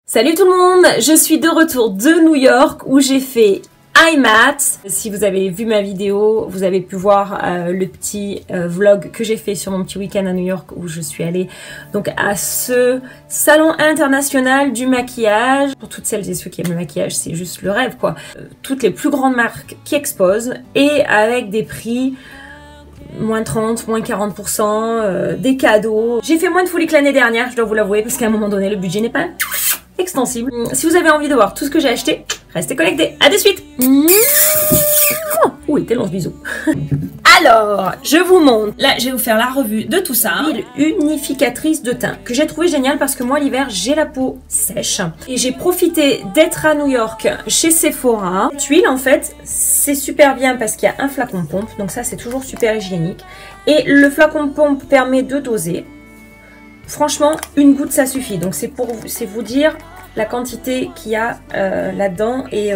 Salut tout le monde, je suis de retour de New York où j'ai fait IMAT. Si vous avez vu ma vidéo, vous avez pu voir le petit vlog que j'ai fait sur mon petit week-end à New York où je suis allée donc à ce salon international du maquillage. Pour toutes celles et ceux qui aiment le maquillage, c'est juste le rêve quoi. Toutes les plus grandes marques qui exposent et avec des prix moins 30, moins 40%, des cadeaux. J'ai fait moins de folie que l'année dernière, je dois vous l'avouer, parce qu'à un moment donné, le budget n'est pas extensible. Si vous avez envie de voir tout ce que j'ai acheté, restez connectés. À de suite. Où était l'once bisou? Alors, je vous montre. Là, je vais vous faire la revue de tout ça. L'huile unificatrice de teint que j'ai trouvé génial parce que moi, l'hiver, j'ai la peau sèche. Et j'ai profité d'être à New York chez Sephora. Cette huile, en fait, c'est super bien parce qu'il y a un flacon pompe. Donc ça, c'est toujours super hygiénique. Et le flacon pompe permet de doser. Franchement, une goutte, ça suffit. Donc c'est vous dire la quantité qu'il y a là-dedans. Et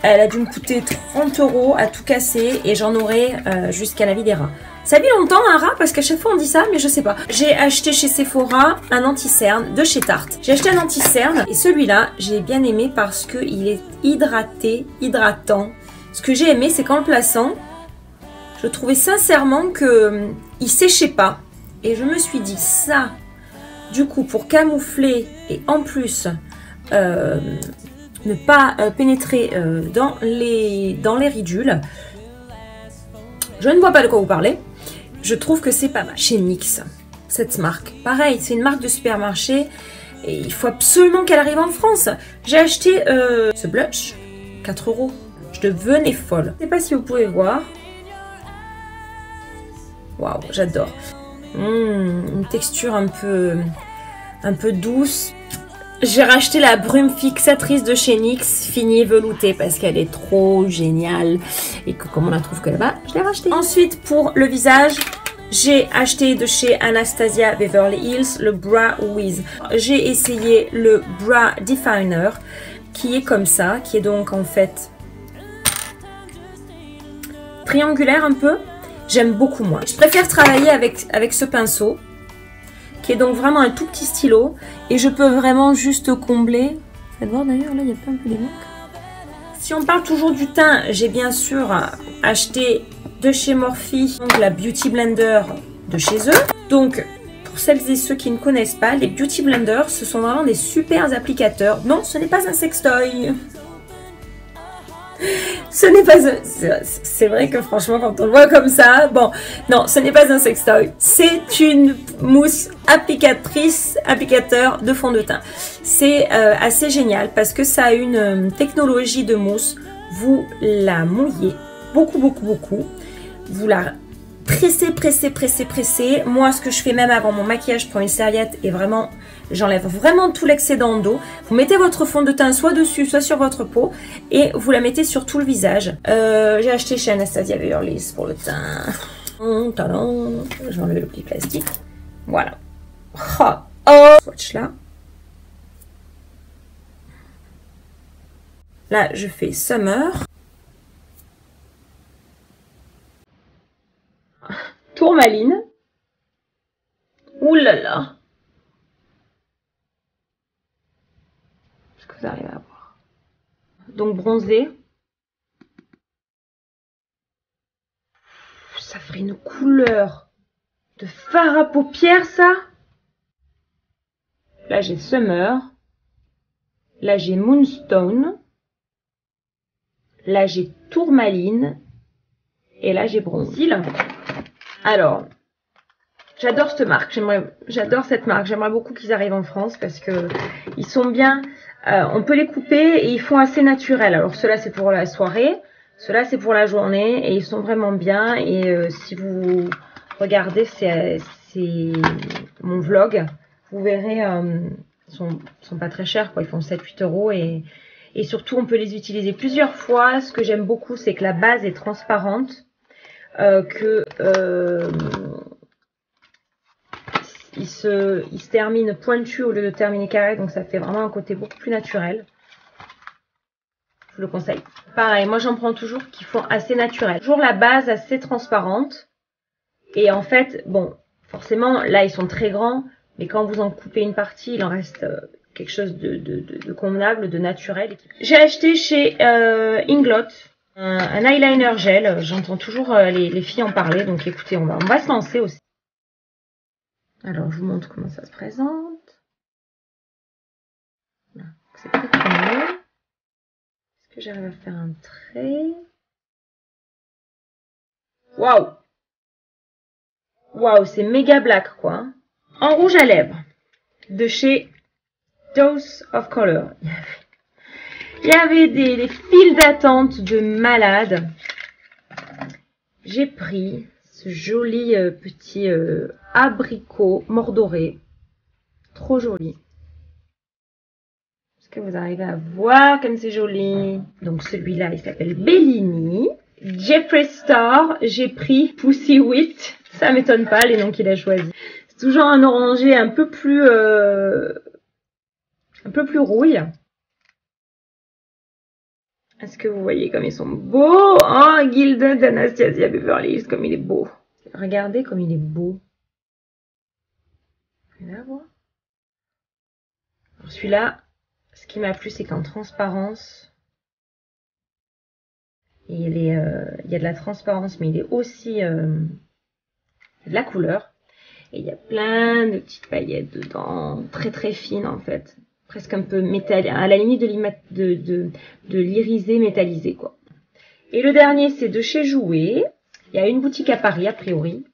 elle a dû me coûter 30 € à tout casser. Et j'en aurai jusqu'à la vie des rats. Ça vit longtemps un rat parce qu'à chaque fois on dit ça, mais je sais pas. J'ai acheté chez Sephora un anti-cerne de chez Tarte. J'ai acheté un anti-cerne et celui-là, j'ai bien aimé parce qu'il est hydratant. Ce que j'ai aimé, c'est qu'en le plaçant, je trouvais sincèrement qu'il séchait pas. Et je me suis dit ça, du coup, pour camoufler et en plus ne pas pénétrer dans les ridules, je ne vois pas de quoi vous parlez. Je trouve que c'est pas mal. Chez NYX, cette marque, pareil, c'est une marque de supermarché et il faut absolument qu'elle arrive en France. J'ai acheté ce blush, 4 €. Je devenais folle. Je ne sais pas si vous pouvez voir. Waouh, j'adore. Une texture un peu douce. J'ai racheté la brume fixatrice de chez NYX, finie et veloutée, parce qu'elle est trop géniale. Et que comme on la trouve que là-bas, je l'ai rachetée. Ensuite, pour le visage, j'ai acheté de chez Anastasia Beverly Hills le Brow Wiz. J'ai essayé le Brow Definer, qui est comme ça, qui est donc en fait triangulaire un peu. J'aime beaucoup moi. Je préfère travailler avec ce pinceau, qui est donc vraiment un tout petit stylo. Et je peux vraiment juste combler. Vous faites voir d'ailleurs, là il y a pas un peu des manques. Si on parle toujours du teint, j'ai bien sûr acheté de chez Morphe, donc la Beauty Blender de chez eux. Donc, pour celles et ceux qui ne connaissent pas, les Beauty Blenders, ce sont vraiment des super applicateurs. Non, ce n'est pas un sextoy. Ce n'est pas un... C'est vrai que franchement quand on le voit comme ça, bon, non, ce n'est pas un sextoy. C'est une mousse applicateur de fond de teint. C'est assez génial parce que ça a une technologie de mousse. Vous la mouillez beaucoup. Vous la pressez. Moi, ce que je fais même avant mon maquillage, je prends une serviette et vraiment... J'enlève vraiment tout l'excédent d'eau. Vous mettez votre fond de teint soit dessus, soit sur votre peau. Et vous la mettez sur tout le visage. J'ai acheté chez Anastasia Beverly Hills pour le teint. Je vais enlever le pli plastique. Voilà. Swatch là. Là, je fais Summer. Tourmaline. Ouh là là. Vous arrivez à voir. Donc bronzé. Ça ferait une couleur de fard à paupières ça. Là j'ai Summer. Là j'ai Moonstone. Là j'ai Tourmaline. Et là j'ai Bronzil. Alors, j'adore cette marque. J'adore cette marque. J'aimerais beaucoup qu'ils arrivent en France parce que ils sont bien. On peut les couper et ils font assez naturel. Alors ceux-là c'est pour la soirée, ceux-là c'est pour la journée et ils sont vraiment bien. Et si vous regardez c'est mon vlog, vous verrez, ils sont pas très chers quoi. Ils font 7-8 € et surtout on peut les utiliser plusieurs fois. Ce que j'aime beaucoup c'est que la base est transparente, il se termine pointu au lieu de terminer carré, donc ça fait vraiment un côté beaucoup plus naturel. Je vous le conseille. Pareil, moi j'en prends toujours qui font assez naturel. Toujours la base assez transparente. Et en fait, bon, forcément, là ils sont très grands, mais quand vous en coupez une partie, il en reste quelque chose de convenable, de naturel. J'ai acheté chez Inglot un eyeliner gel. J'entends toujours les filles en parler, donc écoutez, on va se lancer aussi. Alors, je vous montre comment ça se présente. Voilà. C'est très crémeux. Est-ce que j'arrive à faire un trait? Waouh! Waouh, c'est méga black, quoi. En rouge à lèvres, de chez Dose of Color. Il y avait des files d'attente de malades. J'ai pris ce joli petit abricot mordoré. Trop joli. Est-ce que vous arrivez à voir comme c'est joli? Donc celui-là, il s'appelle Bellini. Jeffree Star, j'ai pris Pussy Wheat. Ça m'étonne pas les noms qu'il a choisis. C'est toujours un orangé un peu plus rouille. Est-ce que vous voyez comme ils sont beaux? Oh, Gilded d'Anastasia Beverly Hills, comme il est beau. Regardez comme il est beau. Vous pouvez la voir. Celui-là, ce qui m'a plu, c'est qu'en transparence, il y a de la transparence, mais il est aussi de la couleur. Et il y a plein de petites paillettes dedans, très très fines en fait. Presque un peu métallique, à la limite de l'irisé métallisé, quoi. Et le dernier, c'est de chez Jouer. Il y a une boutique à Paris, a priori.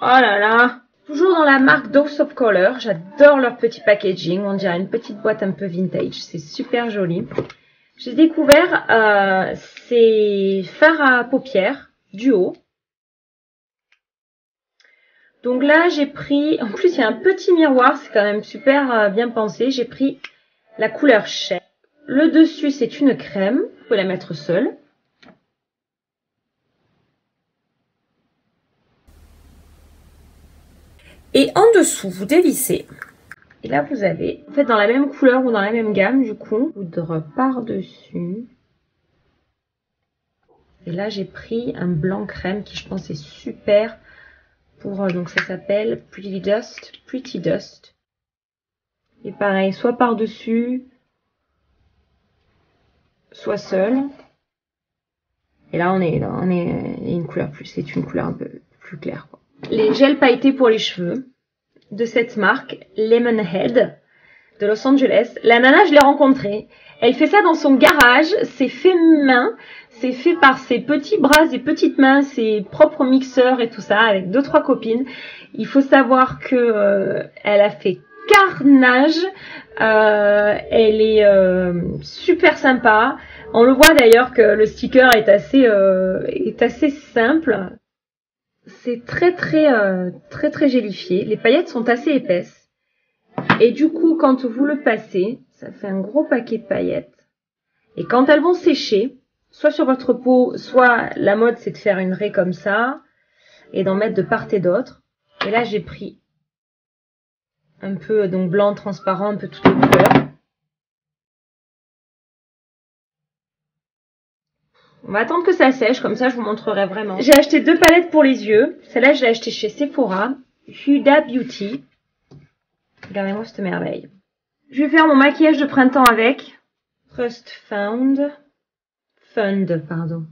Oh là là! Toujours dans la marque Dose of Color. J'adore leur petit packaging. On dirait une petite boîte un peu vintage. C'est super joli. J'ai découvert ces fards à paupières duo. Donc là, j'ai pris, en plus il y a un petit miroir, c'est quand même super bien pensé. J'ai pris la couleur chèvre. Le dessus, c'est une crème, vous pouvez la mettre seule. Et en dessous, vous dévissez. Et là, vous avez, en fait, dans la même couleur ou dans la même gamme, du coup, poudre par-dessus. Et là, j'ai pris un blanc crème qui, je pense, est super. Donc ça s'appelle Pretty Dust. Et pareil, soit par-dessus, soit seul. Et là, on est une couleur plus, c'est une couleur un peu plus claire, quoi. Les gels pailletés pour les cheveux de cette marque, Lemonhead, de Los Angeles. La nana, je l'ai rencontrée. Elle fait ça dans son garage. C'est fait main. C'est fait par ses petits bras, ses petites mains, ses propres mixeurs et tout ça, avec 2-3 copines. Il faut savoir que elle a fait carnage. Elle est super sympa. On le voit d'ailleurs que le sticker est assez simple. C'est très gélifié. Les paillettes sont assez épaisses. Et du coup, quand vous le passez, ça fait un gros paquet de paillettes. Et quand elles vont sécher, soit sur votre peau, soit la mode c'est de faire une raie comme ça et d'en mettre de part et d'autre. Et là j'ai pris un peu donc blanc, transparent, un peu toutes les couleurs. On va attendre que ça sèche, comme ça je vous montrerai vraiment. J'ai acheté 2 palettes pour les yeux. Celle-là je l'ai achetée chez Sephora, Huda Beauty. Regardez-moi cette merveille. Je vais faire mon maquillage de printemps avec Trust Fund, pardon.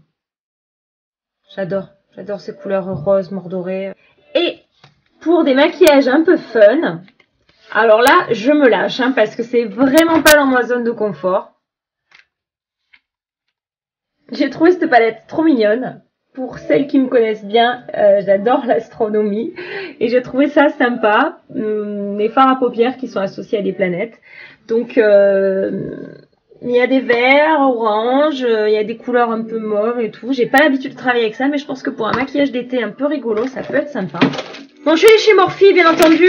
J'adore ces couleurs roses, mordorées. Et pour des maquillages un peu fun, alors là, je me lâche, hein, parce que c'est vraiment pas dans ma zone de confort. J'ai trouvé cette palette trop mignonne. Pour celles qui me connaissent bien, j'adore l'astronomie. Et j'ai trouvé ça sympa. Les fards à paupières qui sont associés à des planètes. Donc, il y a des verts, orange, il y a des couleurs un peu mauves et tout. J'ai pas l'habitude de travailler avec ça, mais je pense que pour un maquillage d'été un peu rigolo, ça peut être sympa. Bon, je suis allée chez Morphe, bien entendu.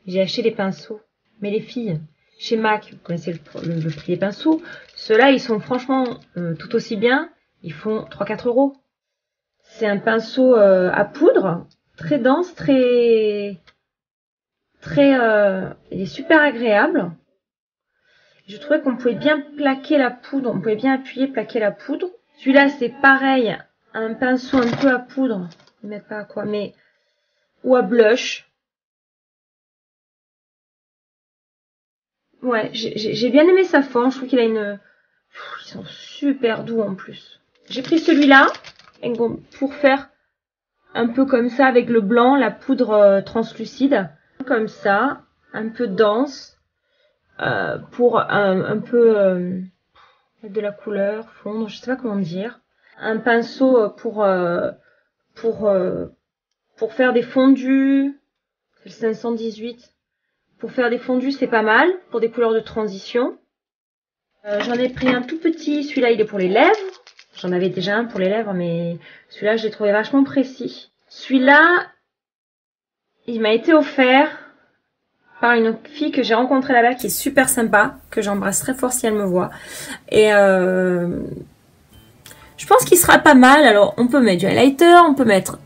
J'ai acheté des pinceaux. Mais les filles, chez MAC, vous connaissez le prix des pinceaux. Ceux-là, ils sont franchement tout aussi bien. Ils font 3-4 euros. C'est un pinceau à poudre, très dense, il est super agréable. Je trouvais qu'on pouvait bien plaquer la poudre, on pouvait bien appuyer, plaquer la poudre. Celui-là, c'est pareil, un pinceau un peu à poudre, je ne sais pas à quoi, mais ou à blush. Ouais, j'ai bien aimé sa forme. Je trouve qu'il a une... Ils sont super doux en plus. J'ai pris celui-là pour faire un peu comme ça avec le blanc, la poudre translucide. Comme ça, un peu dense. Pour un peu mettre de la couleur, fondre, je sais pas comment dire. Un pinceau pour faire des fondus. C'est le 518. Pour faire des fondus, c'est pas mal. Pour des couleurs de transition. J'en ai pris un tout petit. Celui-là, il est pour les lèvres. J'en avais déjà un pour les lèvres, mais celui-là, je l'ai trouvé vachement précis. Celui-là, il m'a été offert par une fille que j'ai rencontrée là-bas, qui est super sympa, que j'embrasse très fort si elle me voit. Et je pense qu'il sera pas mal. Alors, on peut mettre du highlighter, on peut mettre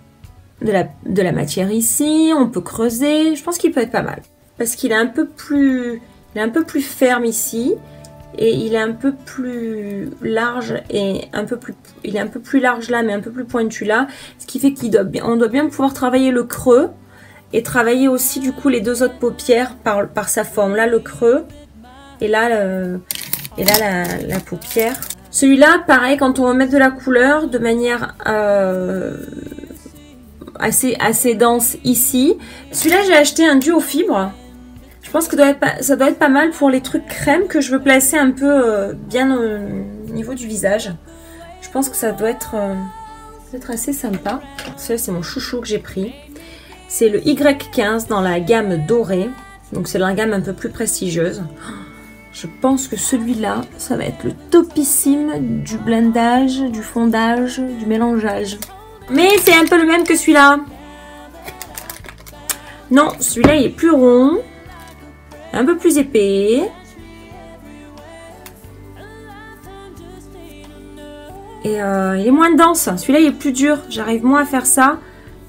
de la matière ici, on peut creuser. Je pense qu'il peut être pas mal. Parce qu'il est un peu plus ferme ici. Et il est un peu plus large et il est un peu plus large là, mais un peu plus pointu là. Ce qui fait qu'on doit bien pouvoir travailler le creux et travailler aussi du coup les deux autres paupières par sa forme. Là le creux et là la paupière. Celui-là, pareil, quand on va mettre de la couleur de manière assez dense ici. Celui-là, j'ai acheté un duo fibre. Je pense que ça doit être pas mal pour les trucs crème que je veux placer un peu bien au niveau du visage. Je pense que ça doit être assez sympa. Celui-là, c'est mon chouchou que j'ai pris. C'est le Y15 dans la gamme dorée. Donc c'est la gamme un peu plus prestigieuse. Je pense que celui-là, ça va être le topissime du blendage, du fondage, du mélangeage. Mais c'est un peu le même que celui-là. Non, celui-là, il est plus rond. Un peu plus épais. Et il est moins dense. Celui-là, il est plus dur. J'arrive moins à faire ça.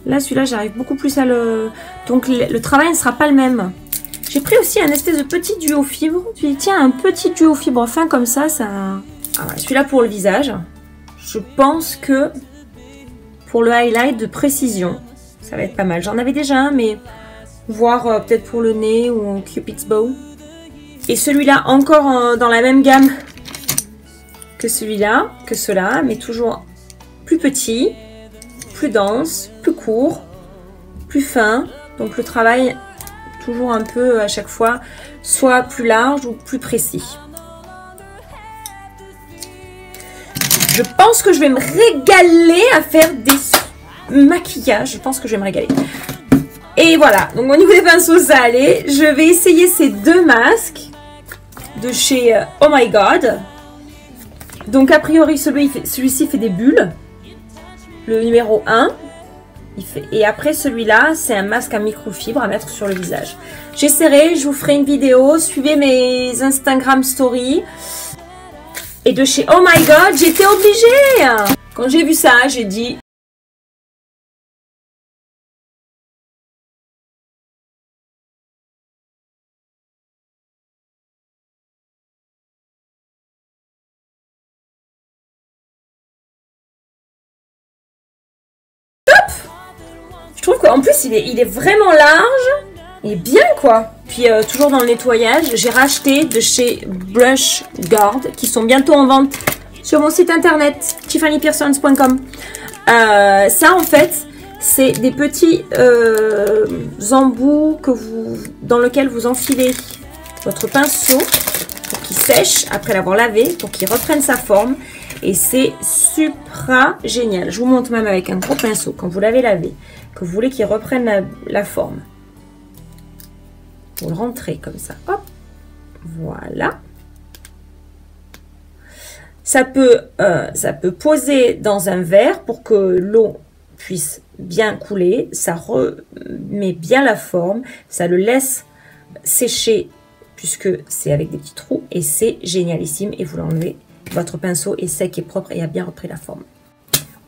Là, celui-là, j'arrive beaucoup plus à le... Donc, le travail ne sera pas le même. J'ai pris aussi un espèce de petit duo fibre. Tiens, un petit duo fibre fin comme ça. Ah ouais, celui-là pour le visage. Je pense que pour le highlight de précision, ça va être pas mal. J'en avais déjà un, mais... voir peut-être pour le nez ou Cupid's Bow. Et celui-là encore dans la même gamme que celui-là, que ceux-là, mais toujours plus petit, plus dense, plus court, plus fin. Donc le travail toujours un peu à chaque fois soit plus large ou plus précis. Je pense que je vais me régaler à faire des maquillages. Je pense que je vais me régaler. Et voilà, donc au niveau des pinceaux, ça allait. Je vais essayer ces deux masques de chez Oh My God. Donc a priori, celui-ci fait des bulles. Le numéro 1. Et après celui-là, c'est un masque à microfibre à mettre sur le visage. J'essaierai, je vous ferai une vidéo. Suivez mes Instagram stories. Et de chez Oh My God, j'étais obligée. Quand j'ai vu ça, j'ai dit... Je trouve qu'en plus il est vraiment large, il est bien quoi. Puis toujours dans le nettoyage, j'ai racheté de chez Brush Guard qui sont bientôt en vente sur mon site internet tiffanypearsons.com. Ça en fait c'est des petits embouts dans lesquels vous enfilez votre pinceau pour qu'il sèche après l'avoir lavé, pour qu'il reprenne sa forme. Et c'est super génial. Je vous montre même avec un gros pinceau quand vous l'avez lavé, que vous voulez qu'il reprenne la forme. Vous le rentrez comme ça. Hop. Voilà. Ça peut poser dans un verre pour que l'eau puisse bien couler. Ça remet bien la forme. Ça le laisse sécher puisque c'est avec des petits trous. Et c'est génialissime. Et vous l'enlevez. Votre pinceau est sec et propre et a bien repris la forme.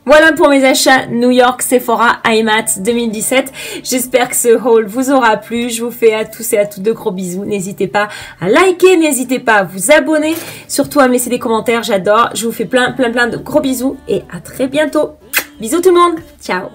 Voilà pour mes achats New York Sephora IMAT 2017. J'espère que ce haul vous aura plu. Je vous fais à tous et à toutes de gros bisous. N'hésitez pas à liker, n'hésitez pas à vous abonner. Surtout à me laisser des commentaires, j'adore. Je vous fais plein de gros bisous et à très bientôt. Bisous tout le monde. Ciao.